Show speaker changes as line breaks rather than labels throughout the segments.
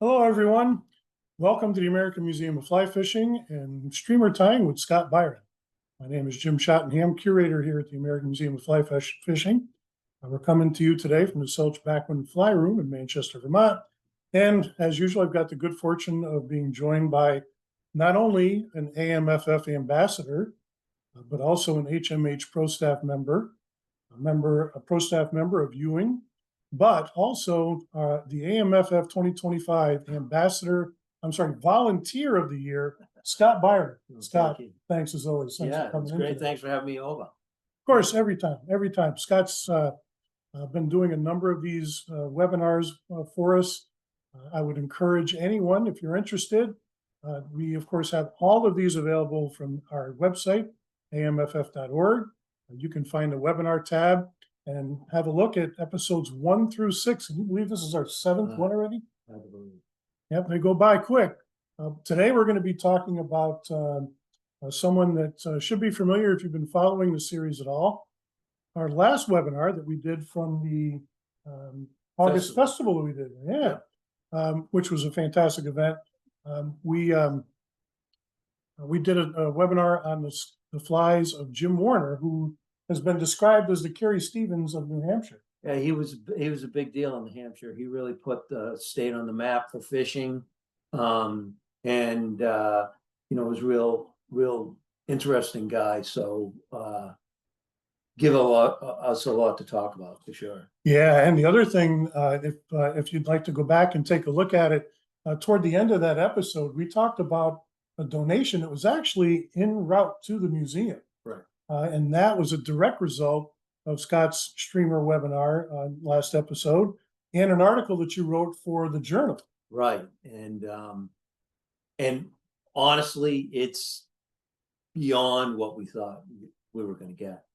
Hello, everyone. Welcome to the American Museum of Fly Fishing and Streamer Tying with Scott Biron. My name is Jim Schottenham, curator here at the American Museum of Fly Fishing. We're coming to you today from the Selch Bachman Fly Room in Manchester, Vermont. And as usual, I've got the good fortune of being joined by not only an AMFF ambassador, but also an HMH Pro Staff member, a Pro Staff member of Ewing, but also the AMFF 2025 Volunteer of the Year, Scott Biron. Scott, thanks as always.
Thanks for coming. It's great. Thanks for having me over.
Of course, every time. Scott's been doing a number of these webinars for us. I would encourage anyone, if you're interested, we of course have all of these available from our website, amff.org. You can find the webinar tab and have a look at episodes 1 through 6. Can you believe this is our 7th one already?
I believe.
Yep, they go by quick. Today we're going to be talking about someone that should be familiar if you've been following the series at all. Our last webinar that we did from the August festival that we did, which was a fantastic event. We did a webinar on the flies of Jim Warner, who has been described as the Carrie Stevens of New Hampshire.
Yeah, he was a big deal in New Hampshire. He really put the state on the map for fishing, and was real interesting guy. So give us a lot to talk about for sure.
Yeah, and the other thing, if you'd like to go back and take a look at it, toward the end of that episode, we talked about a donation that was actually en route to the museum.
Right.
And that was a direct result of Scott's streamer webinar last episode and an article that you wrote for the journal.
Right. And honestly, it's beyond what we thought we were going to get.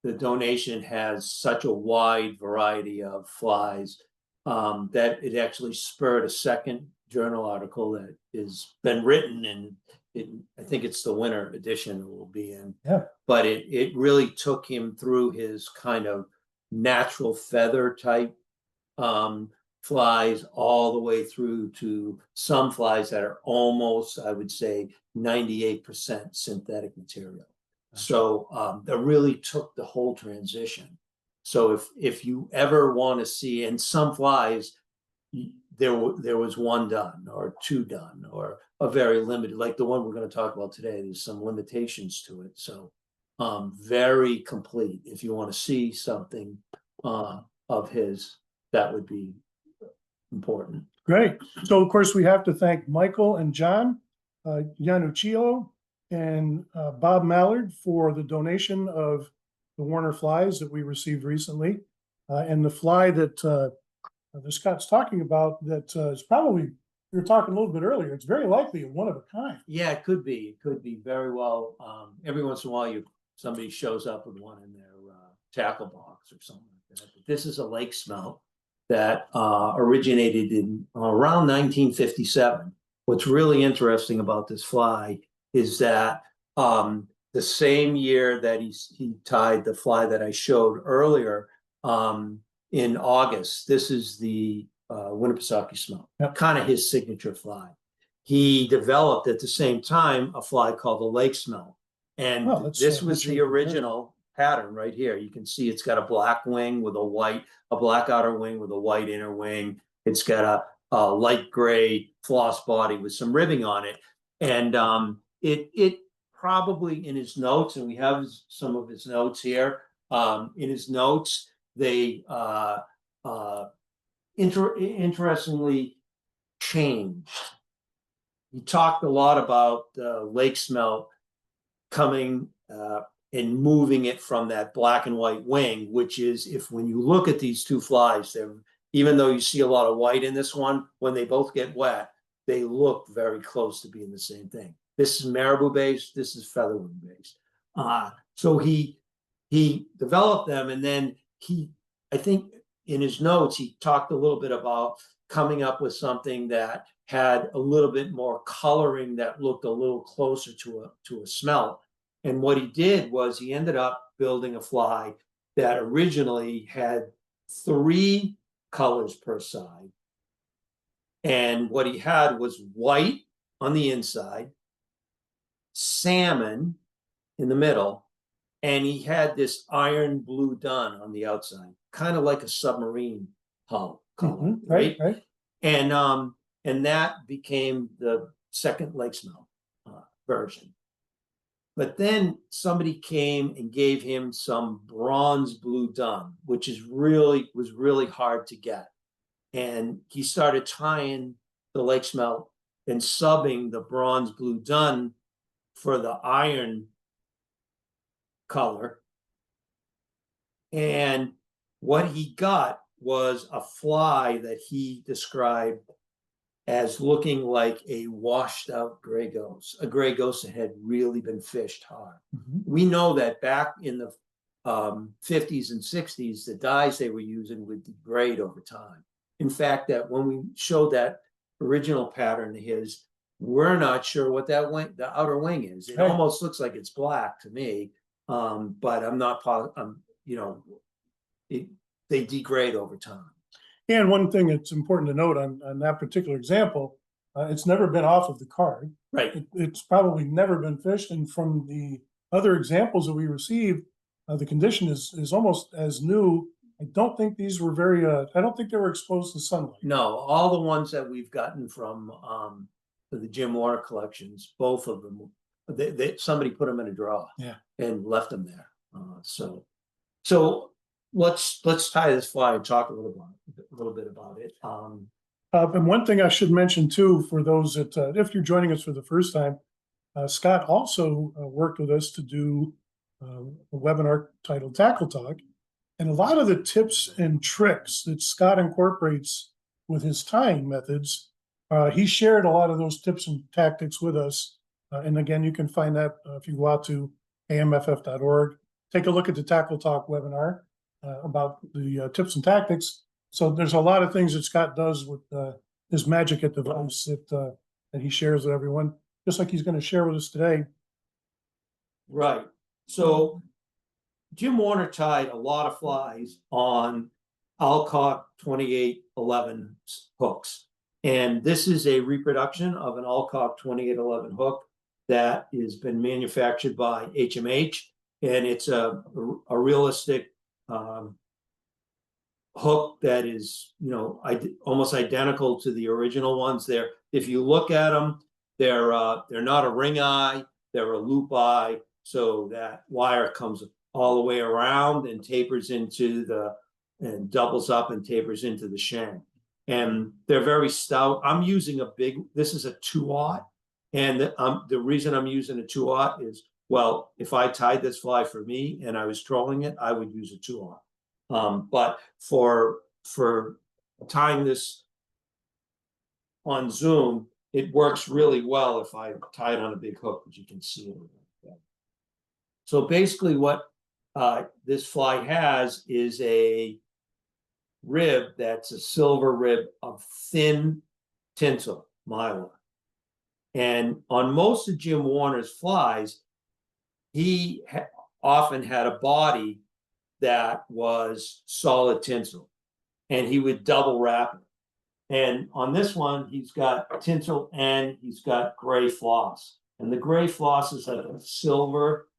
The donation has such a wide variety of flies that it actually spurred a second journal article that has been written, and I think it's the winter edition it will be in.
Yeah.
But it really took him through his kind of natural feather type flies all the way through to some flies that are almost, I would say, 98% synthetic material. So that really took the whole transition. So if you ever want to see, and some flies, there was one done or two done or a very limited, like the one we're going to talk about today. There's some limitations to it. So very complete. If you want to see something of his, that would be important.
Great. So of course we have to thank Michael and John Yanuccio and Bob Mallard for the donation of the Warner flies that we received recently, and the fly that Scott's talking about that is probably, we were talking a little bit earlier, it's very likely a one of a kind.
Yeah, it could be. It could be very well. Every once in a while, somebody shows up with one in their tackle box or something like that. But this is a lake smelt that originated in around 1957. What's really interesting about this fly is that the same year that he tied the fly that I showed earlier, in August, this is the Winnipesaukee smelt, kind of his signature fly. He developed at the same time a fly called the Lake Smelt, and this was the original pattern right here. You can see it's got a black wing with a black outer wing with a white inner wing. It's got a light gray floss body with some ribbing on it, and it probably in his notes, and we have some of his notes here. In his notes, they interestingly changed. He talked a lot about lake smelt coming and moving it from that black and white wing, which is, when you look at these two flies, even though you see a lot of white in this one, when they both get wet, they look very close to being the same thing. This is marabou based, this is featherwing based. So he developed them, and then I think in his notes, he talked a little bit about coming up with something that had a little bit more coloring that looked a little closer to a smelt. And what he did was he ended up building a fly that originally had 3 colors per side, And what he had was white on the inside, salmon in the middle, and he had this iron blue dun on the outside, kind of like a submarine hull color, right?
Right.
And that became the second Lake Smelt version. But then somebody came and gave him some bronze blue dun, which was really hard to get. And he started tying the Lake Smelt and subbing the bronze blue dun for the iron color. And what he got was a fly that he described as looking like a washed out gray ghost, a gray ghost that had really been fished hard. We know that back in the 50s and 60s, the dyes they were using would degrade over time. In fact, that when we showed that original pattern of his, we're not sure what that wing, the outer wing is. It almost looks like it's black to me, but I'm not positive. You know, they degrade over time.
And one thing that's important to note on that particular example, it's never been off of the card.
Right.
It's probably never been fished. And from the other examples that we received, the condition is almost as new. I don't think these were very, I don't think they were exposed to sunlight.
No, all the ones that we've gotten from the Jim Warner collections, both of them, somebody put them in a drawer and left them there. So let's tie this fly and talk a little bit about it.
And one thing I should mention too, for those that, if you're joining us for the first time, Scott also worked with us to do a webinar titled Tackle Talk. And a lot of the tips and tricks that Scott incorporates with his tying methods, he shared a lot of those tips and tactics with us. And again, you can find that if you go out to amff.org, take a look at the Tackle Talk webinar about the tips and tactics. So there's a lot of things that Scott does with his magic at the device that he shares with everyone, just like he's going to share with us today.
Right. So Jim Warner tied a lot of flies on Alcock 2811 hooks. And this is a reproduction of an Alcock 2811 hook that has been manufactured by HMH. And it's a realistic hook that is, you know, almost identical to the original ones there. If you look at them, they're not a ring eye, they're a loop eye. So that wire comes all the way around and tapers into and doubles up and tapers into the shank. And they're very stout. I'm using this is a 2/0. And the reason I'm using a 2/0 is, well, if I tied this fly for me and I was trolling it, I would use a 2/0. But for tying this on Zoom, it works really well if I tie it on a big hook, which you can see it. So basically what this fly has is a rib that's a silver rib of thin tinsel, mylar. And on most of Jim Warner's flies, he often had a body that was solid tinsel, and he would double wrap it. And on this one, he's got tinsel and he's got gray floss. And the gray floss is like a silver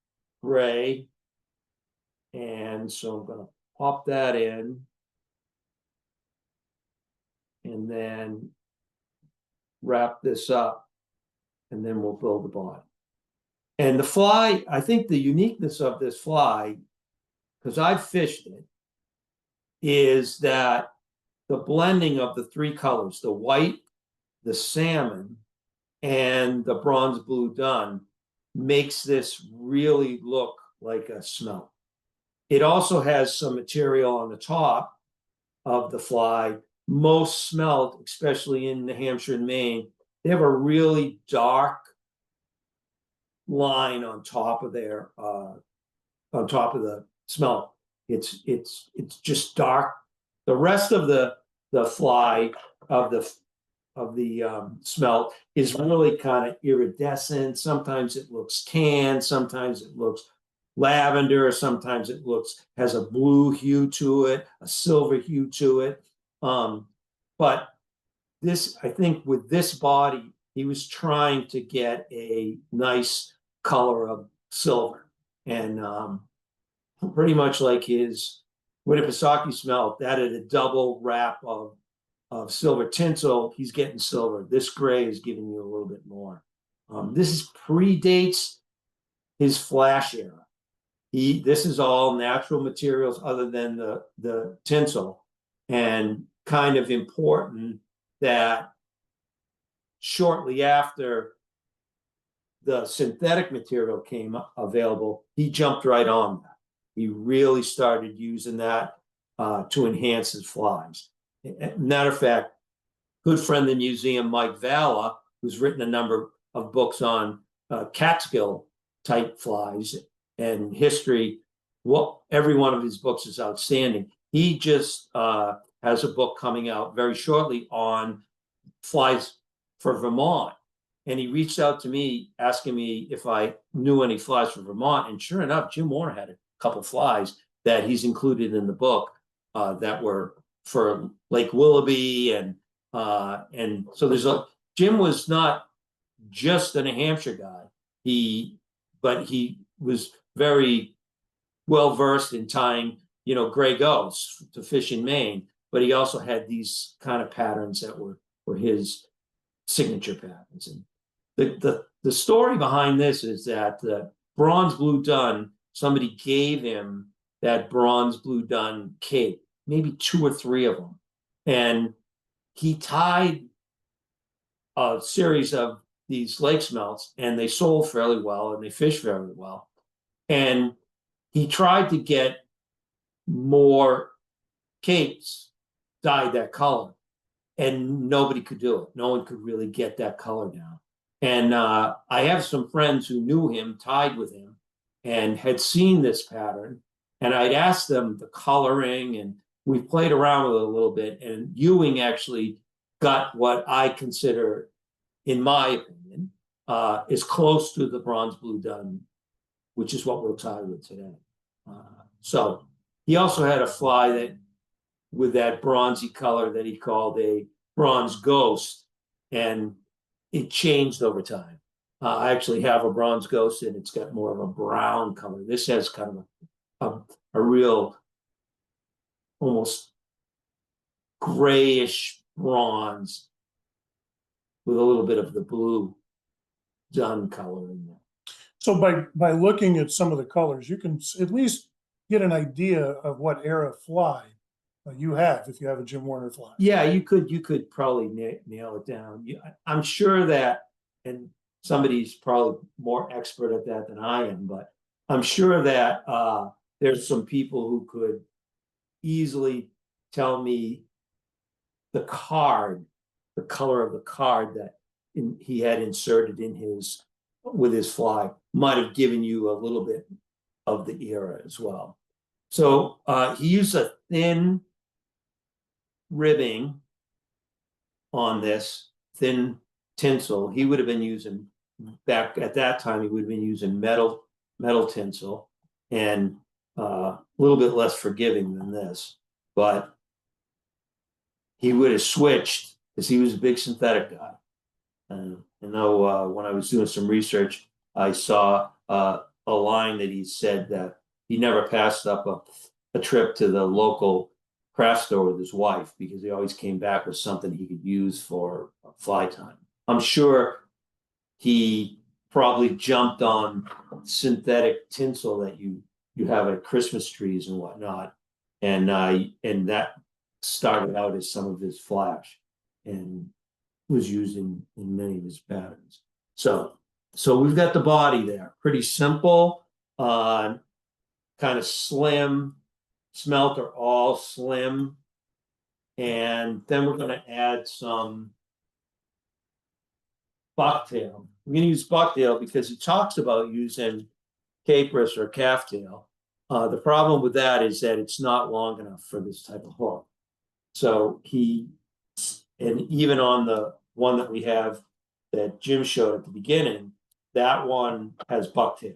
gray. And so I'm going to pop that in and then wrap this up, and then we'll build the body. And the fly, I think the uniqueness of this fly, because I've fished it, is that the blending of the three colors, the white, the salmon, and the bronze blue dun, makes this really look like a smelt. It also has some material on the top of the fly. Most smelt, especially in New Hampshire and Maine, they have a really dark line on top of their on top of the smelt. It's just dark. The rest of the fly of the smelt is really kind of iridescent. Sometimes it looks tan, sometimes it looks lavender, sometimes it has a blue hue to it, a silver hue to it. But this, I think with this body, he was trying to get a nice color of silver. And pretty much like his Winnipesaukee Smelt, that had a double wrap of silver tinsel. He's getting silver. This gray is giving you a little bit more. This predates his flash era. This is all natural materials other than the tinsel, and kind of important that shortly after the synthetic material came available, he jumped right on that. He really started using that to enhance his flies. Matter of fact, good friend of the museum, Mike Valla, who's written a number of books on Catskill type flies and history. Well, every one of his books is outstanding. He just has a book coming out very shortly on flies for Vermont. And he reached out to me asking me if I knew any flies for Vermont. And sure enough, Jim Warner had a couple flies that he's included in the book that were for Lake Willoughby. And so Jim was not just a New Hampshire guy. But he was very well versed in tying, gray gulls to fish in Maine. But he also had these kind of patterns that were his signature patterns. And the story behind this is that the bronze blue dun, somebody gave him that bronze blue dun cape, maybe 2 or 3 of them. And he tied a series of these lake smelts, and they sold fairly well and they fished very well. And he tried to get more capes dyed that color, and nobody could do it. No one could really get that color down. And I have some friends who knew him, tied with him, and had seen this pattern. And I'd asked them the coloring, and we played around with it a little bit. And Ewing actually got what I consider, in my opinion, is close to the bronze blue dun, which is what we'll tie with today. So he also had a fly that with that bronzy color that he called a bronze ghost, and it changed over time. I actually have a bronze ghost, and it's got more of a brown color. This has kind of a real, almost grayish bronze with a little bit of the blue dun color in there.
So by looking at some of the colors, you can at least get an idea of what era fly you have if you have a Jim Warner fly.
Yeah, you could probably nail it down. I'm sure that, and somebody's probably more expert at that than I am, but I'm sure that there's some people who could easily tell me the color of the card that he had inserted in with his fly might have given you a little bit of the era as well. So he used a thin ribbing on this, thin tinsel. He would have been using, back at that time, he would have been using metal tinsel, and a little bit less forgiving than this. But he would have switched because he was a big synthetic guy. When I was doing some research, I saw a line that he said that he never passed up a trip to the local craft store with his wife because he always came back with something he could use for fly time. I'm sure he probably jumped on synthetic tinsel that you have at Christmas trees and whatnot, and that started out as some of his flash and was used in many of his patterns. So we've got the body there, pretty simple, kind of slim. Smelt are all slim, and then we're going to add some bucktail. We're going to use bucktail because he talks about using capris or calftail. The problem with that is that it's not long enough for this type of hook. So and even on the one that we have that Jim showed at the beginning, that one has bucktail.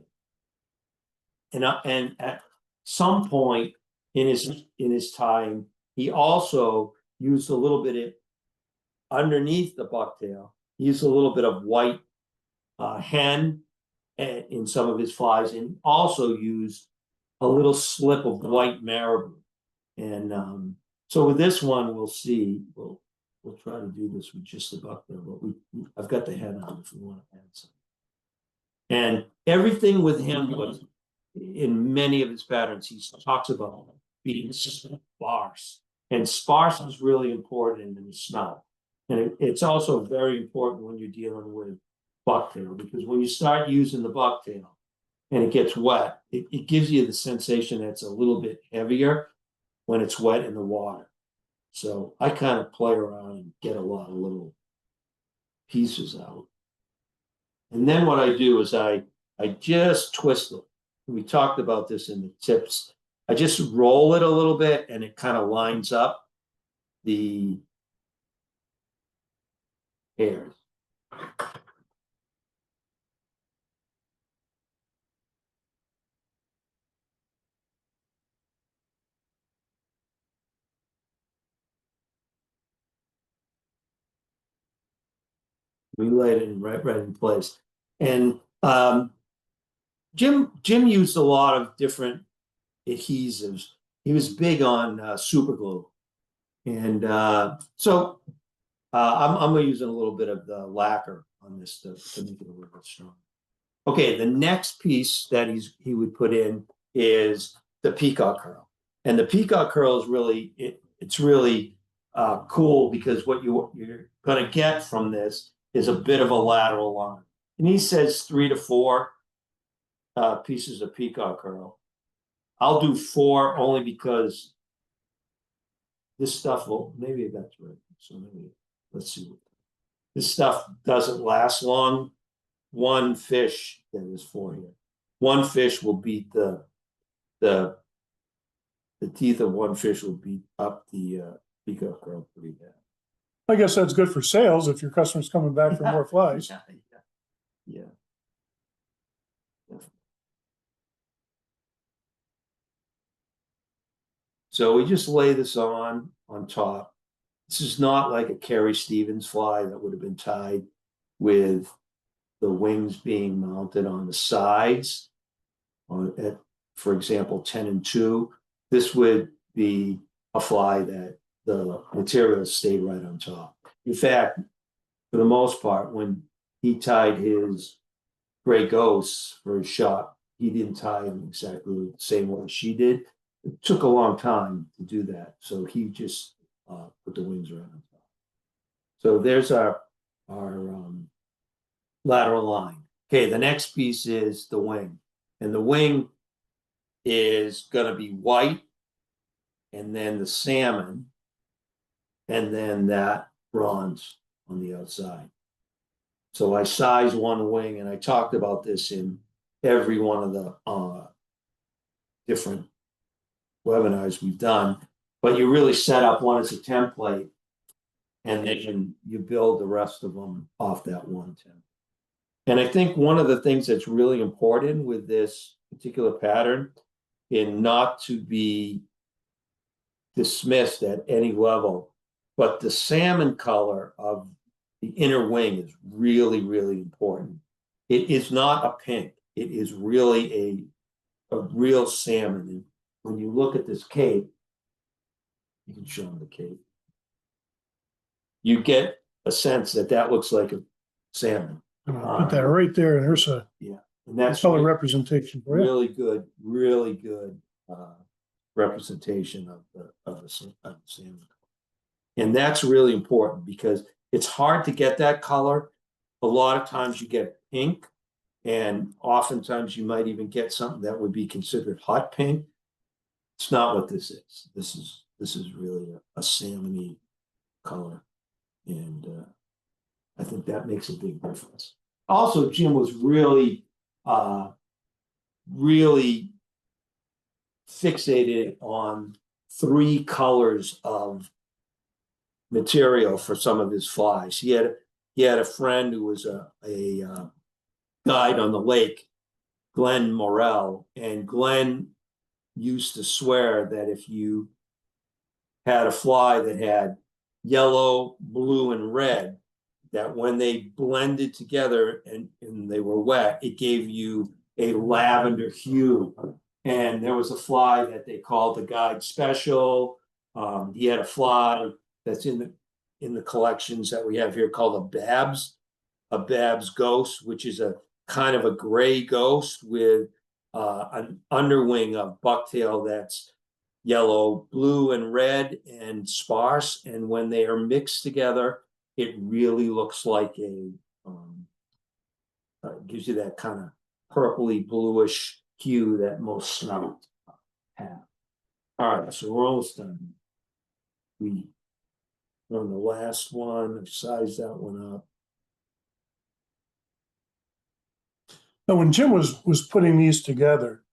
And at some point in his time, he also used a little bit underneath the bucktail, he used a little bit of white hen in some of his flies, and also used a little slip of white marabou. And so with this one, we'll see. We'll try to do this with just the bucktail, but I've got the head on if we want to add some. And everything with him was, in many of his patterns, he talks about being sparse. And sparse is really important in the smell. And it's also very important when you're dealing with bucktail, because when you start using the bucktail and it gets wet, it gives you the sensation that it's a little bit heavier when it's wet in the water. So I kind of play around and get a lot of little pieces out. And then what I do is I just twist it. We talked about this in the tips. I just roll it a little bit and it kind of lines up the hairs. We laid it right in place. And Jim used a lot of different adhesives. He was big on super glue. And so I'm using a little bit of the lacquer on this to make it a little bit stronger. Okay, the next piece that he would put in is the peacock curl. And the peacock curl is really, it's really cool, because what you're going to get from this is a bit of a lateral line. And he says 3 to 4 pieces of peacock curl. I'll do 4 only because this stuff will, maybe that's right. So maybe, let's see. This stuff doesn't last long. One fish, that is 4 here. One fish will beat the teeth of one fish will beat up the peacock curl pretty bad.
I guess that's good for sales if your customer's coming back for more flies.
Yeah. So we just lay this on top. This is not like a Carrie Stevens fly that would have been tied with the wings being mounted on the sides at, for example, 10 and 2. This would be a fly that the material stayed right on top. In fact, for the most part, when he tied his gray ghosts for his shop, he didn't tie them exactly the same way she did. It took a long time to do that, so he just put the wings right on top. So there's our lateral line. Okay, the next piece is the wing, and the wing is going to be white, and then the salmon, and then that bronze on the outside. So I size one wing, and I talked about this in every one of the different webinars we've done, but you really set up one as a template, and then you build the rest of them off that one template. And I think one of the things that's really important with this particular pattern, and not to be dismissed at any level, but the salmon color of the inner wing is really, really important. It is not a pink. It is really a real salmon. And when you look at this cape, you can show them the cape. You get a sense that that looks like a salmon.
Put that right there, and there's a
and that's
color representation for you.
Really good representation of the salmon. And that's really important, because it's hard to get that color. A lot of times you get pink, and oftentimes you might even get something that would be considered hot pink. It's not what this is. This is really a salmony color, and I think that makes a big difference. Also, Jim was really fixated on 3 colors of material for some of his flies. He had a friend who was a guide on the lake, Glenn Morrell, and Glenn used to swear that if you had a fly that had yellow, blue, and red, that when they blended together and they were wet, it gave you a lavender hue. And there was a fly that they called the Guide Special. He had a fly that's in the collections that we have here called a Bab's ghost, which is a kind of a gray ghost with an underwing of bucktail that's yellow, blue, and red and sparse. And when they are mixed together, it really looks like gives you that kind of purpley bluish hue that most smelt have. All right, so we're almost done. We on the last one, I've sized that one up.
Now, when Jim was putting these together,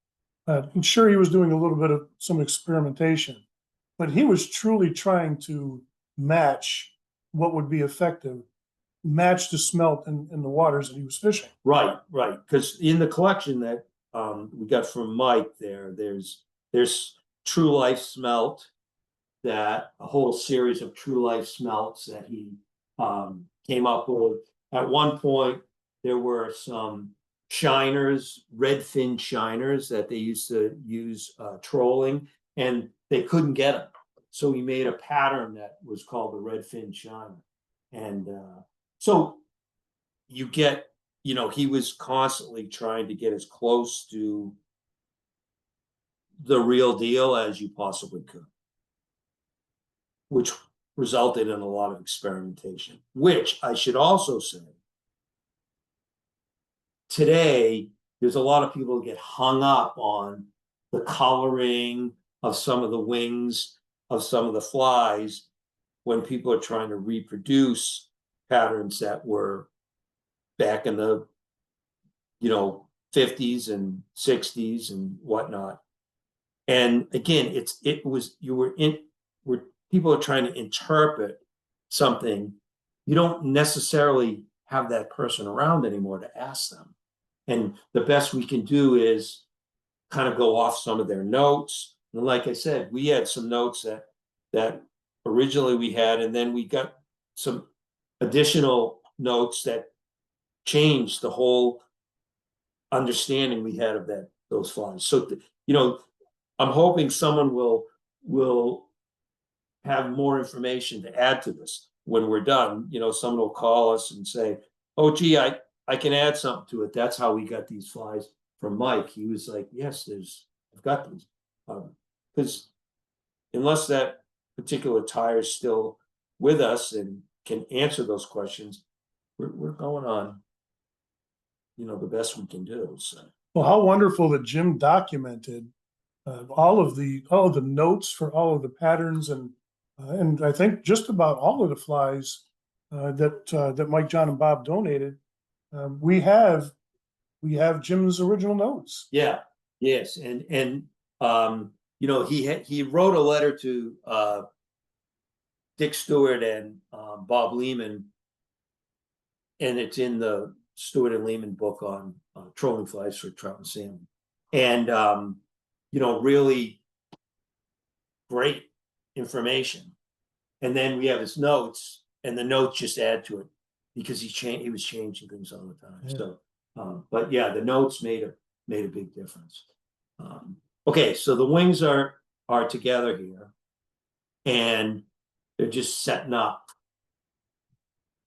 I'm sure he was doing a little bit of some experimentation, but he was truly trying to match what would be effective, match the smelt in the waters that he was fishing.
Right. Because in the collection that we got from Mike there's True Life Smelt, that a whole series of True Life smelts that he came up with. At one point, there were some shiners, redfin shiners that they used to use trolling, and they couldn't get them. So he made a pattern that was called the redfin shiner. And so you get, he was constantly trying to get as close to the real deal as you possibly could, which resulted in a lot of experimentation, which I should also say, today, there's a lot of people who get hung up on the coloring of some of the wings of some of the flies when people are trying to reproduce patterns that were back in the 50s and 60s and whatnot. And again, people are trying to interpret something. You don't necessarily have that person around anymore to ask them. And the best we can do is kind of go off some of their notes. And like I said, we had some notes that originally we had, and then we got some additional notes that changed the whole understanding we had of those flies. So, I'm hoping someone will have more information to add to this when we're done. Someone will call us and say, "Oh, gee, I can add something to it." That's how we got these flies from Mike. He was like, "Yes, I've got these." Because unless that particular tire is still with us and can answer those questions, we're going on, the best we can do. So,
well, how wonderful that Jim documented all of the notes for all of the patterns, and I think just about all of the flies that Mike, John, and Bob donated. We have Jim's original notes.
Yeah. Yes. And he wrote a letter to Dick Stewart and Bob Lehman, and it's in the Stewart and Lehman book on trolling flies for trout and salmon. And really great information. And then we have his notes, and the notes just add to it because he was changing things all the time. Yeah. So, but yeah, the notes made a big difference. Okay, so the wings are together here, and they're just setting up.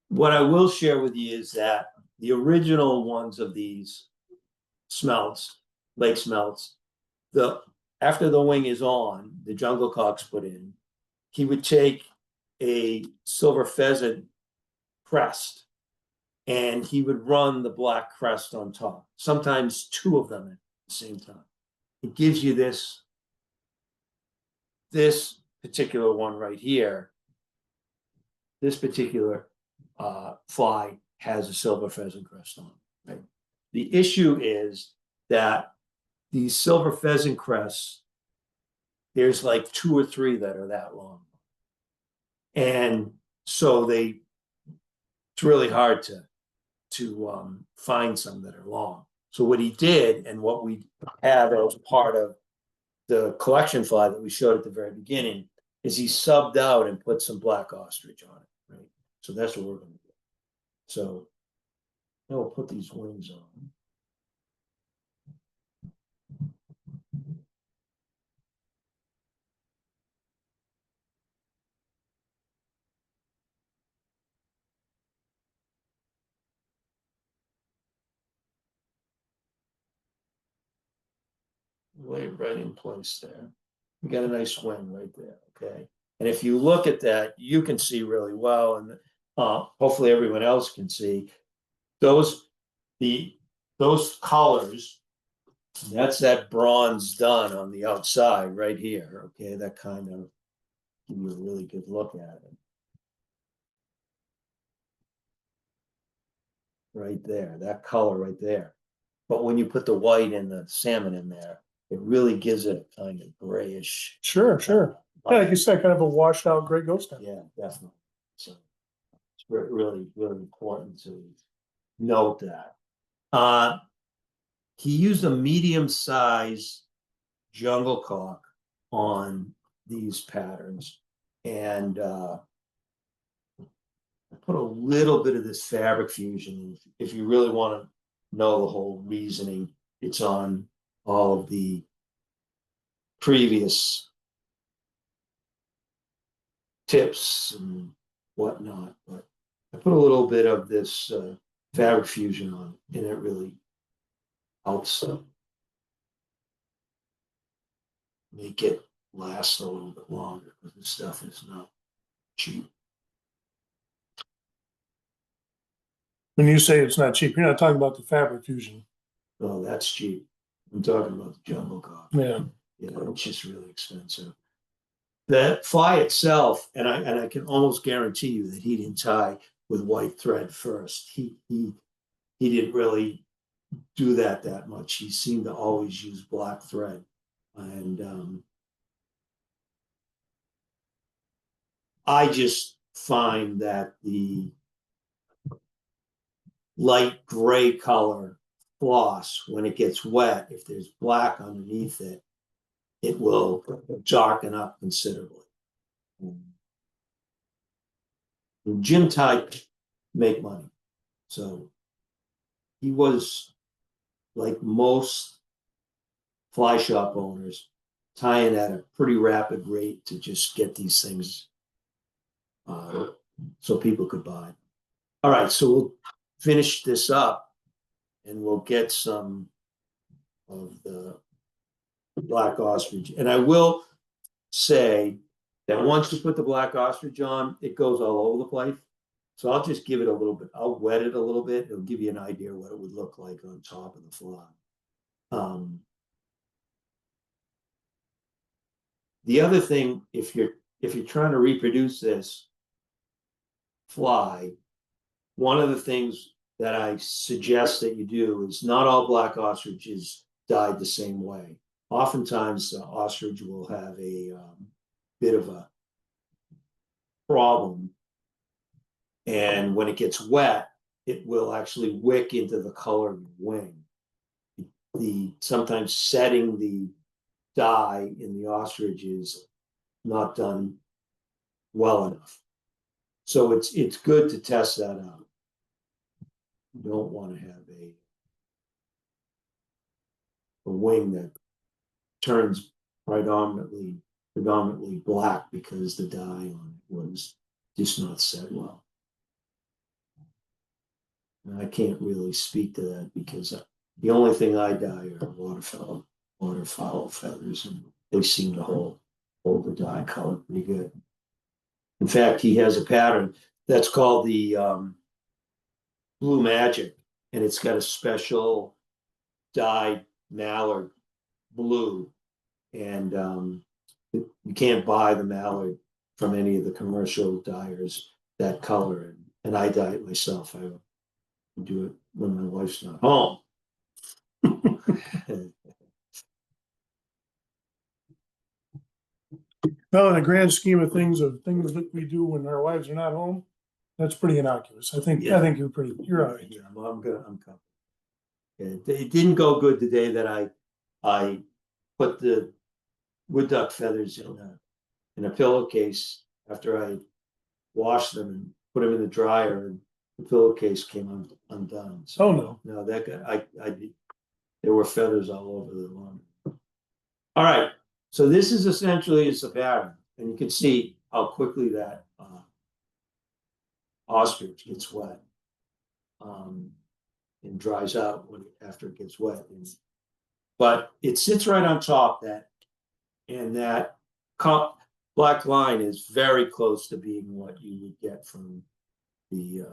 What I will share with you is that the original ones of these smelts, lake smelts, after the wing is on, the jungle cock's put in, he would take a silver pheasant crest and he would run the black crest on top, sometimes two of them at the same time. It gives you this particular one right here. This particular fly has a silver pheasant crest on it, right? The issue is that these silver pheasant crests, there's like 2 or 3 that are that long. And so it's really hard to find some that are long. So what he did, and what we have as part of the collection fly that we showed at the very beginning, is he subbed out and put some black ostrich on it, right? So that's what we're gonna do. So I'll put these wings on. Lay it right in place there. We got a nice wing right there, okay? And if you look at that, you can see really well, and hopefully everyone else can see those colors. That's that bronze done on the outside right here, okay? That kind of give you a really good look at it. Right there, that color right there. But when you put the white and the salmon in there, it really gives it a kind of grayish.
Sure. Yeah, like you said, kind of a washed out gray ghost town.
Yeah, definitely. So it's really, really important to note that. He used a medium size jungle cock on these patterns, and I put a little bit of this fabric fusion. If you really want to know the whole reasoning, it's on all of the previous tips and whatnot, but I put a little bit of this fabric fusion on, and it really helps make it last a little bit longer, because this stuff is not cheap.
When you say it's not cheap, you're not talking about the fabric fusion.
Oh, that's cheap. I'm talking about the jungle cock.
Yeah.
You know, it's just really expensive. The fly itself, and I can almost guarantee you that he didn't tie with white thread first. He didn't really do that much. He seemed to always use black thread, and I just find that the light gray color floss, when it gets wet, if there's black underneath it, it will darken up considerably. Jim type make money. So he was, like most fly shop owners, tying at a pretty rapid rate to just get these things so people could buy. All right, so we'll finish this up and we'll get some of the black ostrich. And I will say that once you put the black ostrich on, it goes all over the place. So I'll just give it a little bit. I'll wet it a little bit. It'll give you an idea what it would look like on top of the fly. The other thing, if you're trying to reproduce this fly, one of the things that I suggest that you do is not all black ostriches dyed the same way. Oftentimes, the ostrich will have a bit of a problem, and when it gets wet, it will actually wick into the color of the wing. Sometimes setting the dye in the ostrich is not done well enough. So it's good to test that out. You don't want to have a wing that turns predominantly black because the dye on it was just not set well. And I can't really speak to that because the only thing I dye are waterfowl feathers, and they seem to hold the dye color pretty good. In fact, he has a pattern that's called the Blue Magic, and it's got a special dyed mallard blue, and you can't buy the mallard from any of the commercial dyers that color, and I dye it myself. I do it when my wife's not home.
Well, in the grand scheme of things that we do when our wives are not home, that's pretty innocuous. I think you're all right.
Yeah, I'm good. I'm comfortable. It didn't go good the day that I put the wood duck feathers in in a pillowcase after I washed them and put them in the dryer, and the pillowcase came undone. So,
Oh, no.
no, that guy, there were feathers all over the lawn. All right, so this is essentially a pattern, and you can see how quickly that ostrich gets wet and dries out after it gets wet. But it sits right on top and that black line is very close to being what you would get from the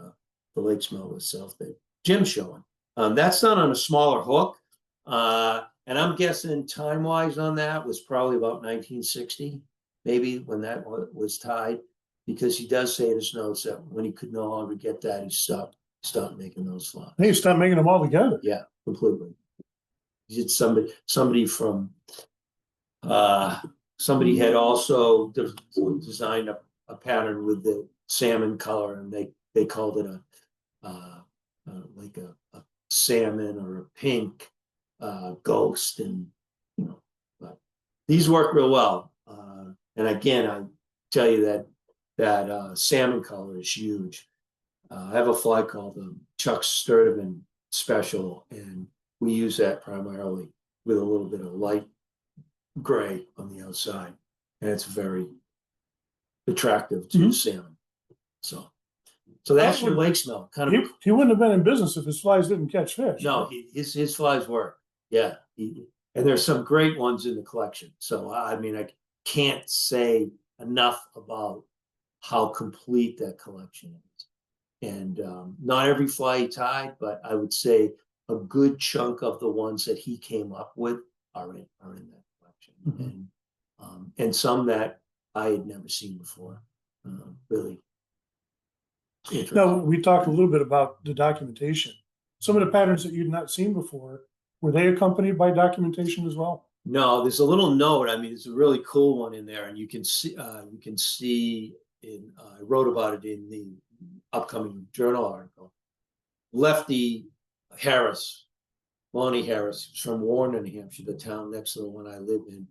Lake Smelt itself that Jim's showing. That's done on a smaller hook, and I'm guessing time-wise on that was probably about 1960, maybe, when that was tied, because he does say in his notes that when he could no longer get that, he stopped making those flies.
Hey, stop making them all together.
Yeah, completely. It's somebody from somebody had also designed a pattern with the salmon color, and they called it like a salmon or a pink ghost, and but these work real well. And again, I tell you that salmon color is huge. I have a fly called the Chuck Sturtevant Special, and we use that primarily with a little bit of light gray on the outside, and it's very attractive to salmon. So that's your Lake Smelt. Kind of.
He wouldn't have been in business if his flies didn't catch fish.
No, his flies work. Yeah, and there's some great ones in the collection. So I mean, I can't say enough about how complete that collection is. And not every fly he tied, but I would say a good chunk of the ones that he came up with are in that collection, and some that I had never seen before. Really interesting.
Now, we talked a little bit about the documentation. Some of the patterns that you'd not seen before, were they accompanied by documentation as well?
No, there's a little note. I mean, it's a really cool one in there, and you can see I wrote about it in the upcoming journal article. Lefty Harris, Lonnie Harris, from Warren, New Hampshire, the town next to the one I live in.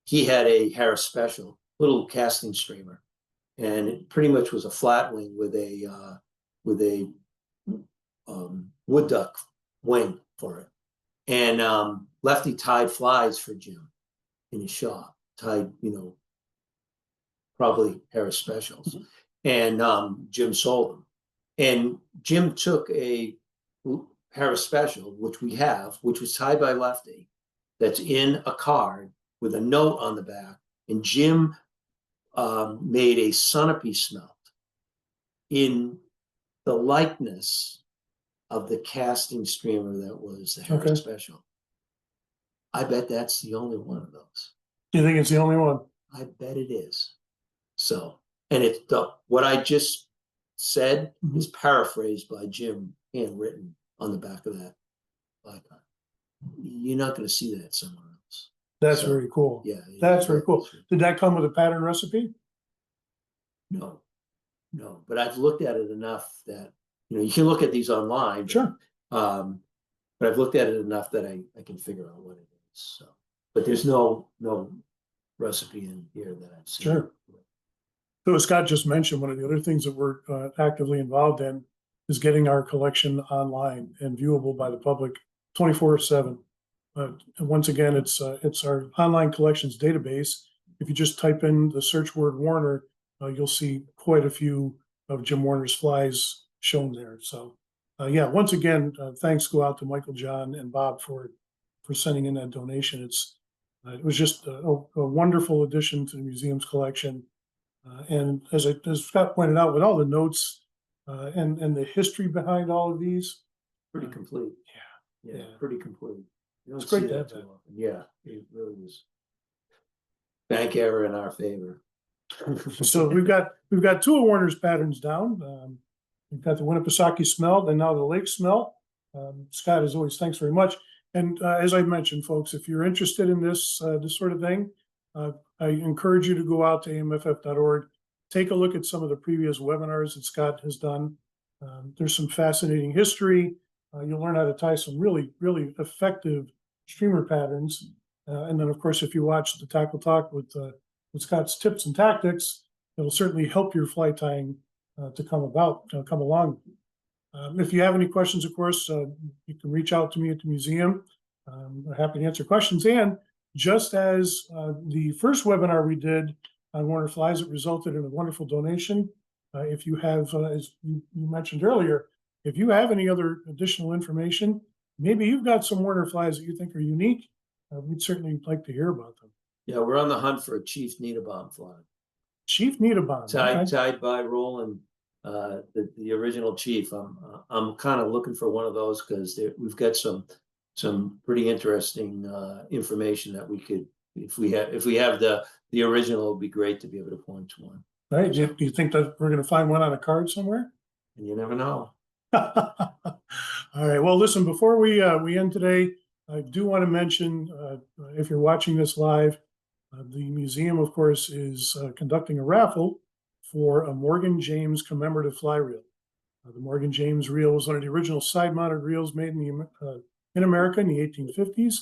He had a Harris Special, little casting streamer, and it pretty much was a flat wing with a wood duck wing for it. And Lefty tied flies for Jim in his shop, tied, probably Harris Specials. And Jim sold them. And Jim took a Harris Special, which we have, which was tied by Lefty, that's in a card with a note on the back. And Jim made a Sunapee smelt in the likeness of the casting streamer that was the Harris Special. I bet that's the only one of those.
You think it's the only one?
I bet it is. So, and it's what I just said is paraphrased by Jim, handwritten on the back of that icon. You're not going to see that somewhere else.
That's very cool.
Yeah,
that's very cool. Did that come with a pattern recipe?
No, but I've looked at it enough that you can look at these online.
Sure.
But I've looked at it enough that I can figure out what it is. So, but there's no recipe in here that I've seen.
Sure. So as Scott just mentioned, one of the other things that we're actively involved in is getting our collection online and viewable by the public 24/7. Once again, it's our online collections database. If you just type in the search word Warner, you'll see quite a few of Jim Warner's flies shown there. So yeah, once again, thanks go out to Michael, John, and Bob for sending in that donation. It was just a wonderful addition to the museum's collection. And as Scott pointed out, with all the notes and the history behind all of these,
pretty complete.
Yeah,
pretty complete.
It's great to have that.
Yeah, it really was. Bank error in our favor.
So we've got two of Warner's patterns down. We've got the Winnipesaukee Smelt and now the Lake Smelt. Scott, as always, thanks very much. And as I mentioned, folks, if you're interested in this sort of thing, I encourage you to go out to amff.org, take a look at some of the previous webinars that Scott has done. There's some fascinating history. You'll learn how to tie some really, really effective streamer patterns. And then, of course, if you watch the Tackle Talk with with Scott's tips and tactics, it'll certainly help your fly tying to come along. If you have any questions, of course, you can reach out to me at the museum. I'm happy to answer questions. And just as the first webinar we did on Warner flies, it resulted in a wonderful donation. If you have, as you mentioned earlier, if you have any other additional information, maybe you've got some Warner flies that you think are unique, we'd certainly like to hear about them.
Yeah, we're on the hunt for a Chief Needabomb fly.
Chief Needabomb.
Tied by Roland, the original chief. I'm kind of looking for one of those because we've got some pretty interesting information that we could, if we have the original, it would be great to be able to point to one.
Right. Do you think that we're going to find one on a card somewhere?
And you never know.
All right. Well, listen, before we end today, I do want to mention, if you're watching this live, the museum, of course, is conducting a raffle for a Morgan James commemorative fly reel. The Morgan James reel was one of the original side-mounted reels made in America in the 1850s.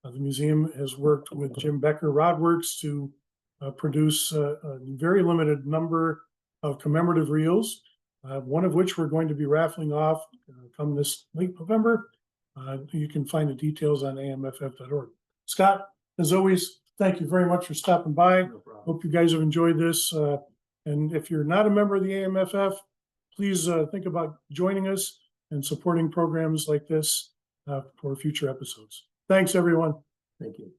The museum has worked with Jim Becker Rodworks to produce a very limited number of commemorative reels, one of which we're going to be raffling off come this late November. You can find the details on amff.org. Scott, as always, thank you very much for stopping by.
No problem.
Hope you guys have enjoyed this. And if you're not a member of the AMFF, please think about joining us and supporting programs like this for future episodes. Thanks, everyone.
Thank you.